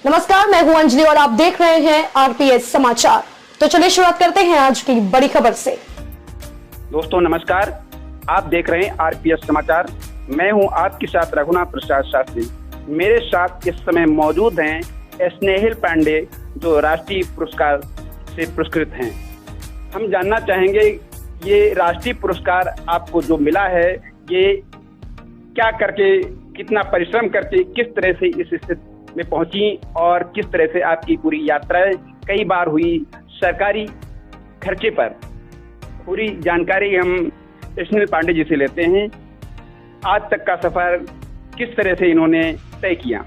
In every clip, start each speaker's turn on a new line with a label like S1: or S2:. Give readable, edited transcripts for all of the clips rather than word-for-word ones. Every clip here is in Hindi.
S1: नमस्कार, मैं हूं अंजलि और आप देख रहे हैं आरपीएस समाचार। तो चलिए शुरुआत करते हैं आज की बड़ी खबर से।
S2: दोस्तों नमस्कार, आप देख रहे हैं आरपीएस समाचार। मैं हूं आपके साथ रघुनाथ प्रसाद शास्त्री। मेरे साथ इस समय मौजूद हैं स्नेहिल पांडे, जो राष्ट्रीय पुरस्कार से पुरस्कृत हैं। हम जानना चाहेंगे ये राष्ट्रीय पुरस्कार आपको जो मिला है, ये क्या करके, कितना परिश्रम करके, किस तरह से इस स्थिति में पहुंची और किस तरह से आपकी पूरी यात्राएं कई बार हुई सरकारी खर्चे पर। पूरी जानकारी हम स्नेहिल पांडे जी से लेते हैं। आज तक का सफर किस तरह से इन्होंने तय किया।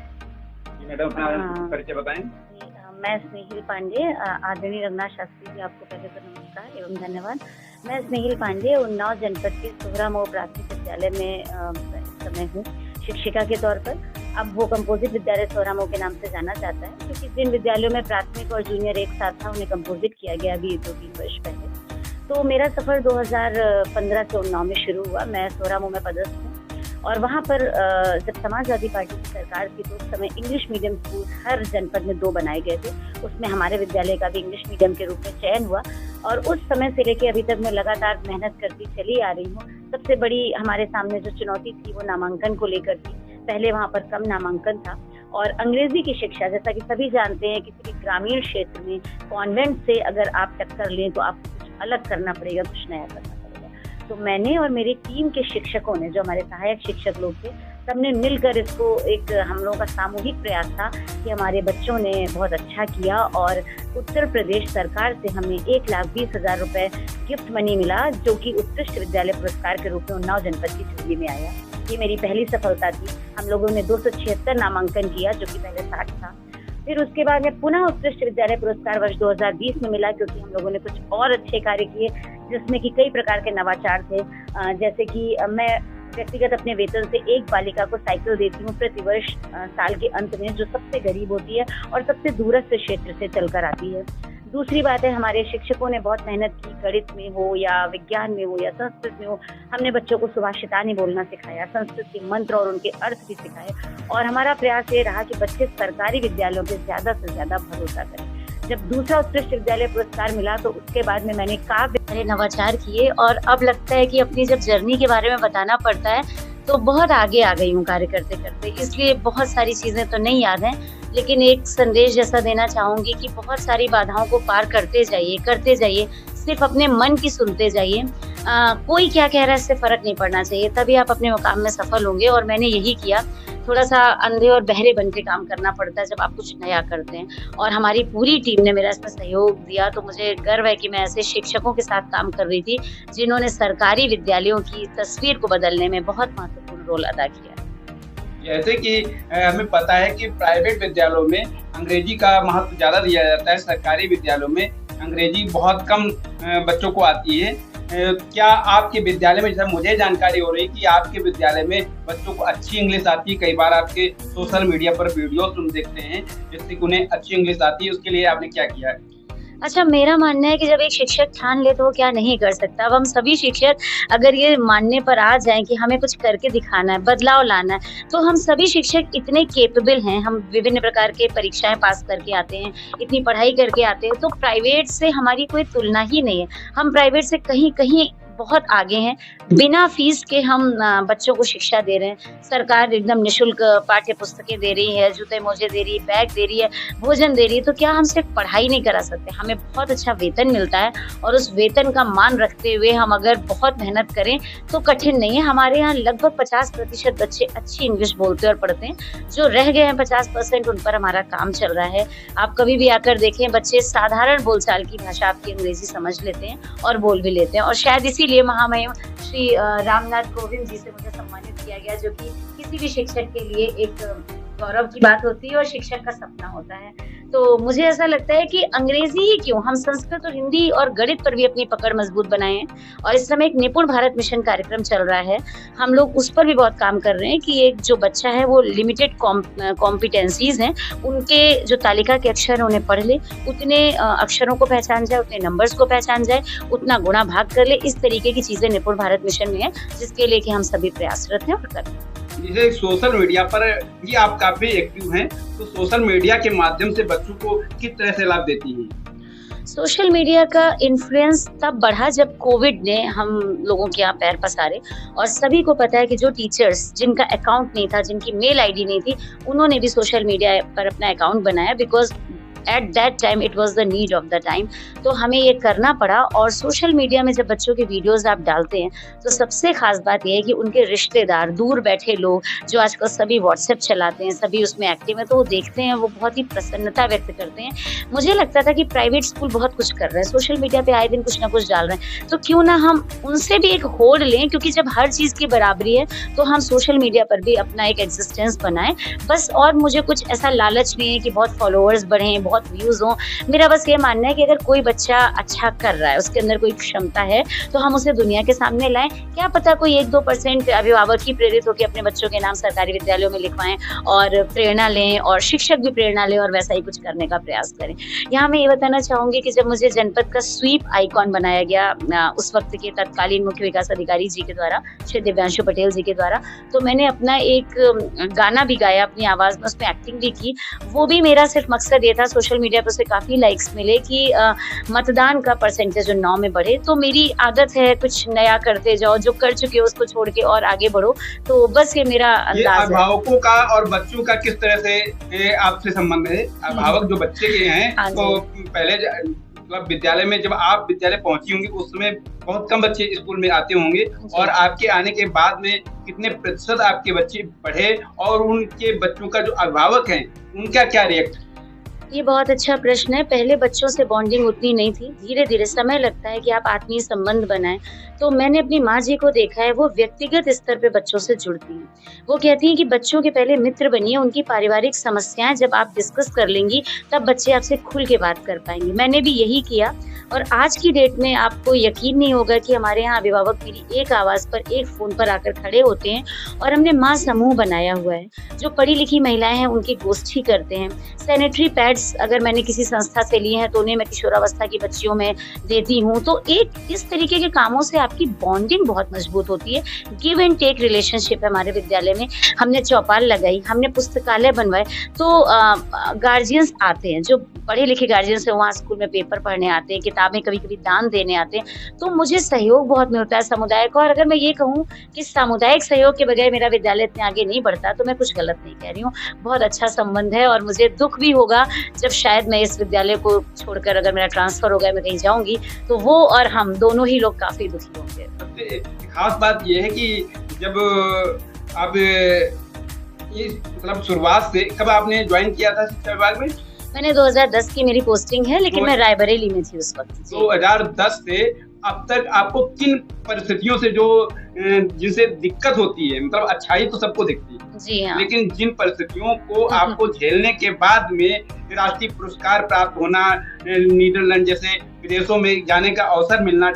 S2: मैडम अपना परिचय बताएं।
S3: मैं स्नेहिल पांडे, आदरणीय रघुनाथ शास्त्री जी, आपको पहले तो नमस्कार एवं धन्यवाद। मैं स्नेहिल पांडे उन्नाव जनपद के सोहरामऊ प्राथमिक विद्यालय में इस समय हूँ शिक्षिका के तौर पर। अब वो कंपोजिट विद्यालय सोहरामऊ के नाम से जाना जाता है, क्योंकि जिन विद्यालयों में प्राथमिक और जूनियर एक साथ था उन्हें कंपोजिट किया गया अभी 2-3 वर्ष पहले। तो मेरा सफर 2015 से उन्नाव में शुरू हुआ। मैं सोहरामऊ में पदस्थ हूँ और वहाँ पर जब समाजवादी पार्टी की सरकार थी तो उस समय इंग्लिश मीडियम स्कूल हर जनपद में 2 बनाए गए थे। उसमें हमारे विद्यालय का भी इंग्लिश मीडियम के रूप में चयन हुआ और उस समय से लेकर अभी तक मैं लगातार मेहनत करती चली आ रही हूँ। सबसे बड़ी हमारे सामने जो चुनौती थी वो नामांकन को लेकर थी। पहले वहाँ पर कम नामांकन था और अंग्रेजी की शिक्षा, जैसा कि सभी जानते हैं, किसी भी ग्रामीण क्षेत्र में कॉन्वेंट से अगर आप टक्कर लें तो आपको कुछ अलग करना पड़ेगा, कुछ नया करना पड़ेगा। तो मैंने और मेरी टीम के शिक्षकों ने, जो हमारे सहायक शिक्षक लोग थे, सबने मिलकर इसको एक हम लोगों का सामूहिक प्रयास था कि हमारे बच्चों ने बहुत अच्छा किया और उत्तर प्रदेश सरकार से हमें 1,20,000 रुपए गिफ्ट मनी मिला, जो कि उत्कृष्ट विद्यालय पुरस्कार के रूप में उन्नाव जनपद की झोली में आया। ये मेरी पहली सफलता थी। हम लोगों ने 276 नामांकन किया, जो कि पहले 60 था। फिर उसके बाद में पुनः उत्कृष्ट विद्यालय पुरस्कार वर्ष 2020 में मिला, क्योंकि हम लोगों ने कुछ और अच्छे कार्य किए, जिसमें कि कई प्रकार के नवाचार थे। जैसे कि मैं व्यक्तिगत अपने वेतन से एक बालिका को साइकिल देती हूँ प्रति वर्ष साल के अंत में, जो सबसे गरीब होती है और सबसे दूरस्थ क्षेत्र से चलकर आती है। दूसरी बात है, हमारे शिक्षकों ने बहुत मेहनत की। गणित में हो या विज्ञान में हो या संस्कृत में हो, हमने बच्चों को सुभाषितानी बोलना सिखाया, संस्कृत के मंत्र और उनके अर्थ भी सिखाए। और हमारा प्रयास ये रहा कि बच्चे सरकारी विद्यालयों पे ज्यादा से ज्यादा भरोसा करें। जब दूसरा उत्कृष्ट विद्यालय पुरस्कार मिला तो उसके बाद में मैंने काव्य नवाचार किए और अब लगता है कि अपनी जब जर्नी के बारे में बताना पड़ता है तो बहुत आगे आ गई हूँ कार्य करते करते। इसलिए बहुत सारी चीजें तो नहीं याद हैं, लेकिन एक संदेश जैसा देना चाहूंगी कि बहुत सारी बाधाओं को पार करते जाइए, सिर्फ अपने मन की सुनते जाइए। कोई क्या कह रहा है इससे फर्क नहीं पड़ना चाहिए, तभी आप अपने मुकाम में सफल होंगे। और मैंने यही किया। थोड़ा सा अंधे और बहरे बन के काम करना पड़ता है जब आप कुछ नया करते हैं, और हमारी पूरी टीम ने मेरा इसमें सहयोग दिया। तो मुझे गर्व है कि मैं ऐसे शिक्षकों के साथ काम कर रही थी जिन्होंने सरकारी विद्यालयों की तस्वीर को बदलने में बहुत महत्वपूर्ण रोल अदा किया।
S4: जैसे कि हमें पता है कि प्राइवेट विद्यालयों में अंग्रेजी का महत्व ज्यादा दिया जाता है, सरकारी विद्यालयों में अंग्रेजी बहुत कम बच्चों को आती है। क्या आपके विद्यालय में, जैसा मुझे जानकारी हो रही है कि आपके विद्यालय में बच्चों को अच्छी इंग्लिश आती है, कई बार आपके सोशल मीडिया पर वीडियो तुम देखते हैं जिससे कि उन्हें अच्छी इंग्लिश आती है, उसके लिए आपने क्या किया है?
S3: अच्छा, मेरा मानना है कि जब एक शिक्षक ठान ले तो वो क्या नहीं कर सकता। अब हम सभी शिक्षक अगर ये मानने पर आ जाएं कि हमें कुछ करके दिखाना है, बदलाव लाना है, तो हम सभी शिक्षक इतने केपेबल हैं। हम विभिन्न प्रकार के परीक्षाएं पास करके आते हैं, इतनी पढ़ाई करके आते हैं, तो प्राइवेट से हमारी कोई तुलना ही नहीं है। हम प्राइवेट से कहीं बहुत आगे हैं। बिना फीस के हम बच्चों को शिक्षा दे रहे हैं। सरकार एकदम निःशुल्क पाठ्य पुस्तकें दे रही है, जूते मोजे दे रही है, बैग दे रही है, भोजन दे रही है। तो क्या हम सिर्फ पढ़ाई नहीं करा सकते? हमें बहुत अच्छा वेतन मिलता है और उस वेतन का मान रखते हुए हम अगर बहुत मेहनत करें तो कठिन नहीं है। हमारे यहाँ लगभग 50% बच्चे अच्छी इंग्लिश बोलते और पढ़ते हैं। जो रह गए हैं 50%, उन पर हमारा काम चल रहा है। आप कभी भी आकर देखें, बच्चे साधारण बोलचाल की भाषा आपकी अंग्रेजी समझ लेते हैं और बोल भी लेते हैं। और शायद इसीलिए महामहिम श्री रामनाथ कोविंद जी से मुझे सम्मानित किया गया, जो कि किसी भी शिक्षक के लिए एक गौरव की बात होती है और शिक्षक का सपना होता है। तो मुझे ऐसा लगता है कि अंग्रेजी ही क्यों, हम संस्कृत और हिंदी और गणित पर भी अपनी पकड़ मजबूत बनाए हैं। और इस समय एक निपुण भारत मिशन कार्यक्रम चल रहा है, हम लोग उस पर भी बहुत काम कर रहे हैं कि एक जो बच्चा है वो लिमिटेड कॉम्पिटेंसीज हैं, उनके जो तालिका के अक्षर हैं उन्हें पढ़ ले, उतने अक्षरों को पहचान जाए, उतने नंबर्स को पहचान जाए, उतना गुणा भाग कर ले। इस तरीके की चीजें निपुण भारत मिशन में है, जिसके लिए कि हम सभी प्रयासरत हैं और कर रहे हैं।
S4: जैसे सोशल मीडिया पर ये आप काफी एक्टिव हैं, तो सोशल मीडिया के माध्यम से बच्चों को किस तरह से लाभ देती हैं?
S3: सोशल मीडिया का इन्फ्लुएंस तब बढ़ा जब कोविड ने हम लोगों के यहाँ पैर पसारे, और सभी को पता है कि जो टीचर्स जिनका अकाउंट नहीं था, जिनकी मेल आईडी नहीं थी, उन्होंने भी सोशल मीडिया पर अपना अकाउंट बनाया, because at that time it was the need of the time. तो हमें ये करना पड़ा। और सोशल मीडिया में जब बच्चों के वीडियोस आप डालते हैं तो सबसे खास बात यह है कि उनके रिश्तेदार, दूर बैठे लोग जो आजकल सभी व्हाट्सएप चलाते हैं, सभी उसमें एक्टिव हैं, तो वो देखते हैं, वो बहुत ही प्रसन्नता व्यक्त करते हैं। मुझे लगता था कि प्राइवेट स्कूल बहुत कुछ कर रहे हैं, सोशल मीडिया पे आए दिन कुछ ना कुछ डाल रहे हैं, तो क्यों ना हम उनसे भी एक होड़ लें, क्योंकि जब हर चीज़ की बराबरी है तो हम सोशल मीडिया पर भी अपना एक एग्जिस्टेंस बनाएं बस। और मुझे कुछ ऐसा लालच नहीं है कि बहुत फॉलोअर्स बढ़ें, बहुत व्यूज़ हों। मेरा बस ये मानना है कि अगर कोई बच्चा अच्छा कर रहा है, उसके अंदर कोई क्षमता है, तो हम उसे दुनिया के सामने लाएं। क्या पता कोई 1-2% अभिभावक ही प्रेरित होकर अपने बच्चों के नाम सरकारी विद्यालयों में लिखवाएं और प्रेरणा लें, और शिक्षक भी प्रेरणा लें और वैसा ही कुछ करने का प्रयास करें। यहाँ मैं ये बताना चाहूँगी कि जब मुझे जनपद का स्वीप आइकॉन बनाया गया उस वक्त के तत्कालीन मुख्य विकास अधिकारी जी के द्वारा, श्री दिव्यांशु पटेल जी के द्वारा, तो मैंने अपना एक गाना भी गाया अपनी आवाज़ में, उसमें एक्टिंग भी की। वो भी मेरा सिर्फ मकसद ये था, सोशल मीडिया पर उसे काफ़ी लाइक्स मिले कि मतदान का परसेंटेज उन्नाव में बढ़े। तो मेरी आदत है कुछ नया करते जाओ, जो कर चुके हो उसको छोड़ के और आगे बढ़ो, तो बस ये मेरा अंदाज है।
S4: अभिभावकों का और बच्चों का किस तरह से आपसे संबंध है? अभिभावक जो बच्चे के हैं, तो पहले मतलब विद्यालय में जब आप विद्यालय पहुंची होंगी उस समय बहुत कम बच्चे स्कूल में आते होंगे, और आपके आने के बाद में कितने प्रतिशत आपके बच्चे बढ़े, और उनके बच्चों का जो अभिभावक हैं उनका क्या रिएक्ट?
S3: ये बहुत अच्छा प्रश्न है। पहले बच्चों से बॉन्डिंग उतनी नहीं थी, धीरे धीरे समय लगता है कि आप आत्मीय संबंध बनाएं। तो मैंने अपनी माँ जी को देखा है, वो व्यक्तिगत स्तर पे बच्चों से जुड़ती हैं। वो कहती हैं कि बच्चों के पहले मित्र बनिए, उनकी पारिवारिक समस्याएं जब आप डिस्कस कर लेंगी तब बच्चे आपसे खुल के बात कर पाएंगे। मैंने भी यही किया, और आज की डेट में आपको यकीन नहीं होगा कि हमारे यहाँ अभिभावक मेरी एक आवाज़ पर, एक फ़ोन पर आकर खड़े होते हैं, और हमने माँ समूह बनाया हुआ है। जो पढ़ी लिखी महिलाएं हैं उनकी गोष्ठी करते हैं। सैनिटरी पैड्स अगर मैंने किसी संस्था से लिए हैं तो उन्हें मैं किशोरावस्था की बच्चियों में देती हूँ। तो एक इस तरीके के कामों से आपकी बॉन्डिंग बहुत मजबूत होती है। गिव एंड टेक रिलेशनशिप है हमारे विद्यालय में। हमने चौपाल लगाई, हमने पुस्तकालय बनवाए, तो गार्जियंस आते हैं, जो पढ़े लिखे गार्जियंस है, वहाँ स्कूल में पेपर पढ़ने आते हैं, किताबें कभी कभी दान देने आते हैं। तो मुझे सहयोग बहुत मिलता है समुदाय का। और अगर मैं ये कहूँ कि सामुदायिक सहयोग के बगैर मेरा विद्यालय इतने आगे नहीं बढ़ता, तो मैं कुछ गलत नहीं कह रही हूँ। बहुत अच्छा संबंध है, और मुझे दुख भी होगा जब शायद मैं इस विद्यालय को छोड़कर, अगर मेरा ट्रांसफर हो गया, मैं कहीं जाऊंगी, तो वो और हम दोनों ही लोग काफी दुखी होंगे।
S4: सबसे खास बात यह है कि जब आप ये मतलब शुरुआत से कब आपने ज्वाइन किया था शिक्षा विभाग में?
S3: मैंने 2010 की मेरी पोस्टिंग है, लेकिन मैं रायबरेली में थी उस वक्त।
S4: 2010 से अब तक आपको किन परिस्थितियों से जो जिनसे दिक्कत होती है, मतलब अच्छाई तो सबको दिखती है,
S3: जी हाँ,
S4: लेकिन जिन परिस्थितियों को आपको झेलने के बाद में राष्ट्रीय पुरस्कार प्राप्त होना, नीदरलैंड जैसे विदेशों में जाने का अवसर मिलना,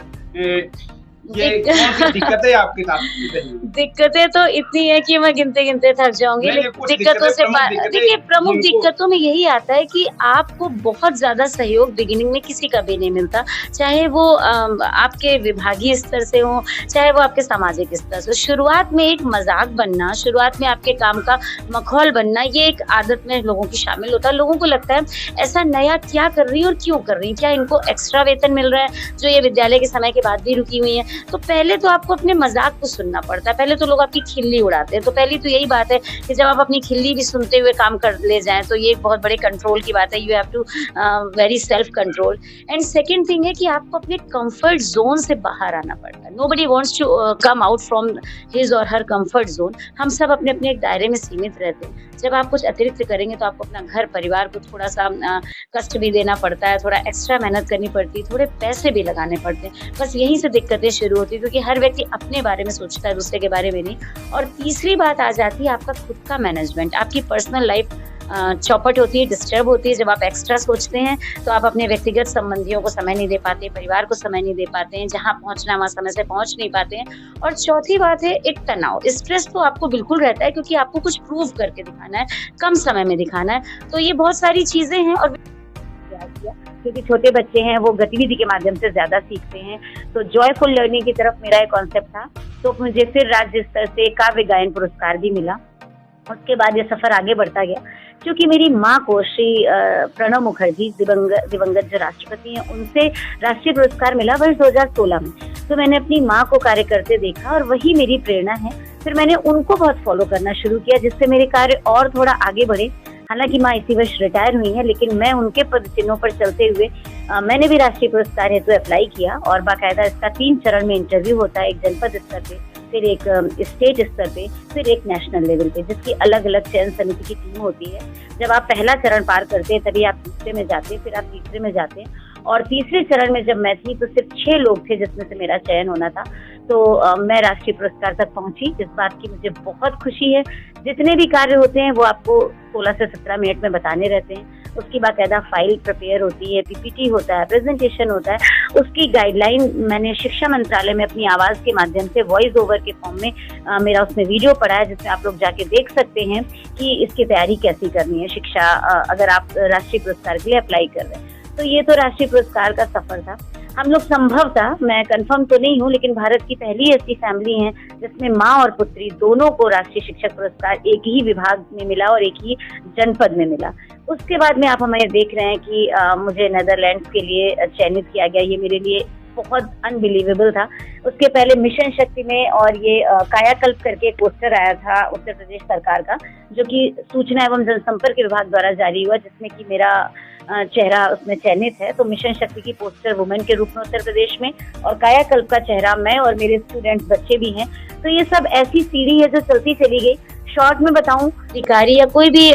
S4: ये कौन सी दिक्कतें आपके साथ रही?
S3: दिक्कतें तो इतनी है कि मैं गिनते गिनते थक जाऊंगी। दिक्कतों से देखिए, प्रमुख दिक्कतों में यही आता है कि आपको बहुत ज्यादा सहयोग बिगिनिंग में किसी का भी नहीं मिलता, चाहे वो आपके विभागीय स्तर से हो, चाहे वो आपके सामाजिक स्तर से। शुरुआत में एक मजाक बनना, शुरुआत में आपके काम का मखौल बनना, ये एक आदत में लोगों की शामिल होता है। लोगों को लगता है ऐसा नया क्या कर रही है और क्यों कर रही है, क्या इनको एक्स्ट्रा वेतन मिल रहा है जो ये विद्यालय के समय के बाद भी रुकी हुई है। तो पहले तो आपको अपने मजाक को सुनना पड़ता है, पहले तो लोग आपकी खिल्ली उड़ाते हैं। तो पहली तो यही बात है कि जब आप अपनी खिल्ली भी सुनते हुए काम कर ले जाएं, तो ये एक बहुत बड़े कंट्रोल की बात है। You have to very self control. And second thing है कि आपको अपने कंफर्ट जोन से बाहर आना पड़ता है। Nobody wants to come out from his और हर कंफर्ट जोन। हम सब अपने अपने एक दायरे में सीमित रहते हैं। जब आप कुछ अतिरिक्त करेंगे तो आपको अपना घर परिवार को थोड़ा सा कष्ट भी देना पड़ता है, थोड़ा एक्स्ट्रा मेहनत करनी पड़ती है, थोड़े पैसे भी लगाने पड़ते हैं। बस यहीं से दिक्कतें शुरू होती है, क्योंकि हर व्यक्ति अपने बारे में सोचता है, दूसरे के बारे में नहीं। और तीसरी बात आ जाती है आपका खुद का मैनेजमेंट। आपकी पर्सनल लाइफ चौपट होती है, डिस्टर्ब होती है। जब आप एक्स्ट्रा सोचते हैं तो आप अपने व्यक्तिगत संबंधियों को समय नहीं दे पाते, परिवार को समय नहीं दे पाते हैं, जहाँ पहुँचना वहाँ समय से पहुँच नहीं पाते हैं। और चौथी बात है एक तनाव, स्ट्रेस तो आपको बिल्कुल रहता है, क्योंकि आपको कुछ प्रूव करके दिखाना है, कम समय में दिखाना है। तो ये बहुत सारी चीजें हैं। और क्योंकि छोटे बच्चे हैं, वो गतिविधि के माध्यम से ज्यादा सीखते हैं, तो जॉयफुल लर्निंग की तरफ मेरा एक कॉन्सेप्ट था। तो मुझे फिर राज्य स्तर से काव्य गायन पुरस्कार भी मिला। उसके बाद ये सफर आगे बढ़ता गया, क्योंकि मेरी माँ को श्री प्रणब मुखर्जी दिवंगत जो राष्ट्रपति हैं, उनसे राष्ट्रीय पुरस्कार मिला वर्ष 2016 में। तो मैंने अपनी माँ को कार्य करते देखा और वही मेरी प्रेरणा है। फिर मैंने उनको बहुत फॉलो करना शुरू किया, जिससे मेरे कार्य और थोड़ा आगे बढ़े। हालांकि माँ इसी वर्ष रिटायर हुई है, लेकिन मैं उनके पद चिन्हों पर चलते हुए मैंने भी राष्ट्रीय पुरस्कार हेतु अप्लाई किया और बाकायदा इसका 3 चरण में इंटरव्यू होता है, एक जनपद स्तर पे, फिर एक स्टेट स्तर पे, फिर एक नेशनल लेवल पे, जिसकी अलग अलग चयन समिति की टीम होती है। जब आप पहला चरण पार करते हैं तभी आप दूसरे में जाते हैं, फिर आप तीसरे में जाते हैं। और तीसरे चरण में जब मैं थी तो सिर्फ 6 लोग थे जिसमें से मेरा चयन होना था। तो मैं राष्ट्रीय पुरस्कार तक पहुंची, जिस बात की मुझे बहुत खुशी है। जितने भी कार्य होते हैं वो आपको 16 से 17 मिनट में बताने रहते हैं। उसकी बाकायदा फाइल प्रिपेयर होती है, पीपीटी होता है, प्रेजेंटेशन होता है। उसकी गाइडलाइन मैंने शिक्षा मंत्रालय में अपनी आवाज के माध्यम से वॉइस ओवर के फॉर्म में मेरा उसमें वीडियो पड़ा है, जिसमें आप लोग जाके देख सकते हैं कि इसकी तैयारी कैसी करनी है शिक्षा, अगर आप राष्ट्रीय पुरस्कार के लिए अप्लाई कर रहे हैं। तो ये तो राष्ट्रीय पुरस्कार का सफर था। हम लोग संभवतः, मैं कंफर्म तो नहीं हूँ, लेकिन भारत की पहली ऐसी फैमिली है जिसमें माँ और पुत्री दोनों को राष्ट्रीय शिक्षक पुरस्कार एक ही विभाग में मिला और एक ही जनपद में मिला। उसके बाद में आप हमें देख रहे हैं कि मुझे नेदरलैंड्स के लिए चयनित किया गया। ये मेरे लिए बहुत अनबिलीवेबल था। उसके पहले मिशन शक्ति में और ये कायाकल्प करके एक पोस्टर आया था उत्तर प्रदेश सरकार का, जो कि सूचना एवं जनसंपर्क विभाग द्वारा जारी हुआ, जिसमें कि मेरा चेहरा उसमें चयनित है। तो मिशन शक्ति की पोस्टर वुमेन के रूप में उत्तर प्रदेश में, और कायाकल्प का चेहरा मैं और मेरे स्टूडेंट्स बच्चे भी हैं। तो ये सब ऐसी सीढ़ी है जो चलती चली गई। शॉर्ट में बताऊं, अधिकारी या कोई भी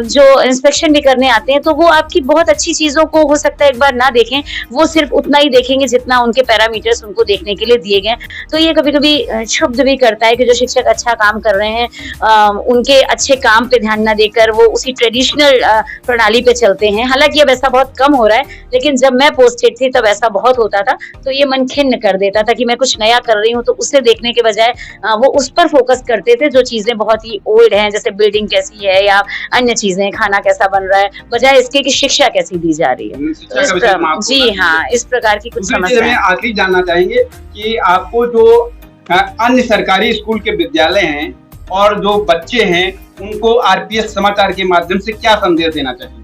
S3: जो इंस्पेक्शन भी करने आते हैं, तो वो आपकी बहुत अच्छी चीजों को हो सकता है एक बार ना देखें, वो सिर्फ उतना ही देखेंगे जितना उनके पैरामीटर्स उनको देखने के लिए दिए गए। तो ये कभी कभी क्षुब्ध भी करता है कि जो शिक्षक अच्छा काम कर रहे हैं, उनके अच्छे काम पे ध्यान ना देकर वो उसी ट्रेडिशनल प्रणाली पे चलते हैं। हालांकि अब ऐसा बहुत कम हो रहा है, लेकिन जब मैं पोस्टेड थी तब ऐसा बहुत होता था। तो ये मन खिन्न कर देता था कि मैं कुछ नया कर रही हूँ, तो उसे देखने के बजाय वो उस पर फोकस करते थे जो चीजें बहुत ही ओल्ड हैं, जैसे बिल्डिंग कैसी है या अन्य चीजें, खाना कैसा बन रहा है, बजाय इसके कि शिक्षा कैसी दी जा रही है। जी हाँ, इस प्रकार की कुछ समस्या है।
S4: आखिरी जानना चाहेंगे कि आपको जो अन्य सरकारी स्कूल के विद्यालय हैं और जो बच्चे हैं, उनको आरपीएस समाचार के माध्यम से क्या संदेश देना चाहिए?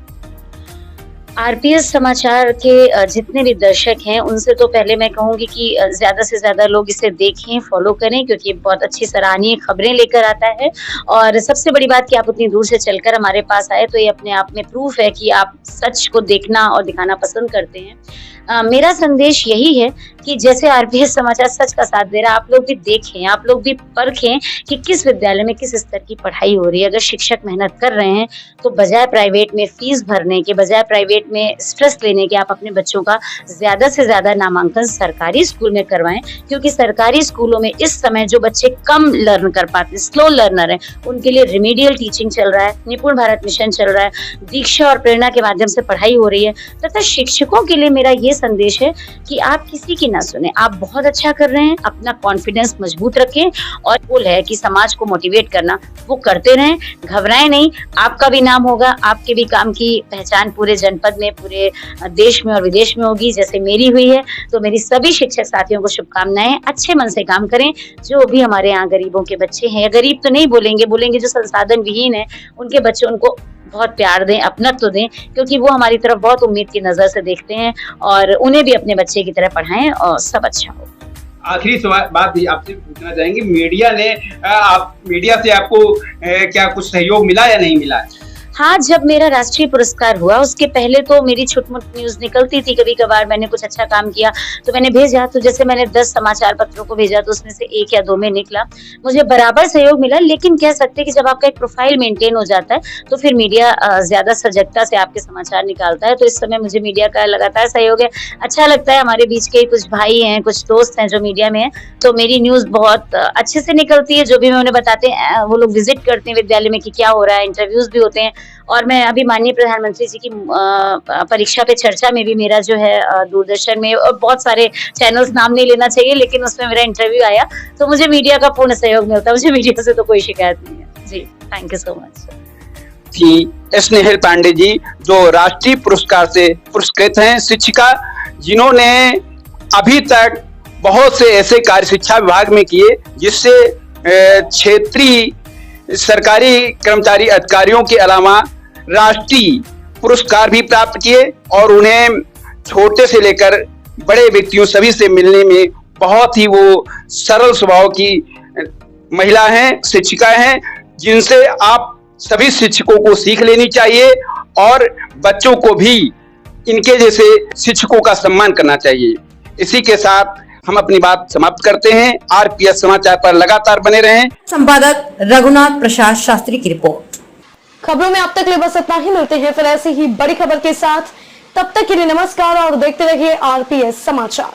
S3: आरपीएस समाचार के जितने भी दर्शक हैं, उनसे तो पहले मैं कहूंगी कि ज्यादा से ज्यादा लोग इसे देखें, फॉलो करें, क्योंकि बहुत अच्छी सराहनीय खबरें लेकर आता है। और सबसे बड़ी बात कि आप उतनी दूर से चलकर हमारे पास आए, तो ये अपने आप में प्रूफ है कि आप सच को देखना और दिखाना पसंद करते हैं। मेरा संदेश यही है कि जैसे आरपीएस समाचार सच का साथ दे रहा है, आप लोग भी देखें, आप लोग भी परखें कि किस विद्यालय में किस स्तर की पढ़ाई हो रही है। अगर शिक्षक मेहनत कर रहे हैं तो बजाय प्राइवेट में फीस भरने के, बजाय प्राइवेट में स्ट्रेस लेने के, आप अपने बच्चों का ज्यादा से ज्यादा नामांकन सरकारी स्कूल में करवाएं। क्योंकि सरकारी स्कूलों में इस समय जो बच्चे कम लर्न कर पाते, स्लो लर्नर हैं, उनके लिए रिमीडियल टीचिंग चल रहा है, निपुण भारत मिशन चल रहा है, दीक्षा और प्रेरणा के माध्यम से पढ़ाई हो रही है। तथा शिक्षकों के लिए मेरा ये संदेश है कि आप किसी की ना सुने, आप बहुत अच्छा कर रहे हैं, अपना कॉन्फिडेंस मजबूत रखें, और गोल है कि समाज को मोटिवेट करना, वो करते रहें, घबराएं नहीं। आपका भी नाम होगा, आपके भी काम की पहचान पूरे जनपद में, पूरे देश में और विदेश में होगी, जैसे मेरी हुई है। तो मेरी सभी शिक्षक साथियों को शुभकामनाएं, अच्छे मन से काम करें। जो भी हमारे यहाँ गरीबों के बच्चे हैं, या गरीब तो नहीं बोलेंगे जो संसाधन विहीन है, उनके बच्चे, उनको बहुत प्यार दें, अपनत्व दें, क्योंकि वो हमारी तरफ बहुत उम्मीद की नजर से देखते हैं, और उन्हें भी अपने बच्चे की तरह पढ़ाएं और सब अच्छा हो।
S4: आखिरी बात भी आपसे पूछना चाहेंगे, मीडिया से आपको क्या कुछ सहयोग मिला या नहीं मिला?
S3: हाँ, जब मेरा राष्ट्रीय पुरस्कार हुआ उसके पहले तो मेरी छोट-मोट न्यूज निकलती थी, कभी कभार मैंने कुछ अच्छा काम किया तो मैंने भेजा। तो जैसे मैंने 10 समाचार पत्रों को भेजा तो उसमें से 1 या 2 में निकला, मुझे बराबर सहयोग मिला। लेकिन कह सकते हैं कि जब आपका एक प्रोफाइल मेंटेन हो जाता है तो फिर मीडिया ज्यादा सजगता से आपके समाचार निकालता है। तो इस समय मुझे मीडिया का लगातार सहयोग है, अच्छा लगता है। हमारे बीच के कुछ भाई हैं, कुछ दोस्त हैं जो मीडिया में हैं, तो मेरी न्यूज बहुत अच्छे से निकलती है। जो भी मैं उन्हें बताते हैं, वो लोग विजिट करते हैं विद्यालय में कि क्या हो रहा है, इंटरव्यूज भी होते हैं। और मैं अभी माननीय प्रधानमंत्री जी की परीक्षा पे चर्चा में भी मेरा जो है दूरदर्शन में, और बहुत सारे चैनल्स, नाम नहीं लेना चाहिए, लेकिन उसमें मेरा इंटरव्यू आया। तो मुझे मीडिया का पूर्ण सहयोग मिलता है, मुझे मीडिया से तो कोई शिकायत नहीं है। जी, थैंक यू सो मच।
S2: थी स्नेहिल पांडे जी, जो राष्ट्रीय पुरस्कार से पुरस्कृत हैं, शिक्षिका, जिन्होंने अभी तक
S4: बहुत से ऐसे कार्य शिक्षा विभाग में किए जिससे क्षेत्रीय सरकारी कर्मचारी अधिकारियों के अलावा राष्ट्रीय पुरस्कार भी प्राप्त किए और उन्हें छोटे से लेकर बड़े व्यक्तियों सभी से मिलने में बहुत ही वो सरल स्वभाव की महिला हैं, शिक्षिकाएं हैं, जिनसे आप सभी शिक्षकों को सीख लेनी चाहिए और बच्चों को भी इनके जैसे शिक्षकों का सम्मान करना चाहिए। इसी के साथ हम अपनी बात समाप्त करते हैं। आरपीएस समाचार पर लगातार बने रहें।
S5: संपादक रघुनाथ प्रसाद शास्त्री की रिपोर्ट।
S1: खबरों में अब तक लिए बस इतना ही। मिलते हैं फिर ऐसी ही बड़ी खबर के साथ। तब तक के लिए नमस्कार और देखते रहिए आरपीएस समाचार।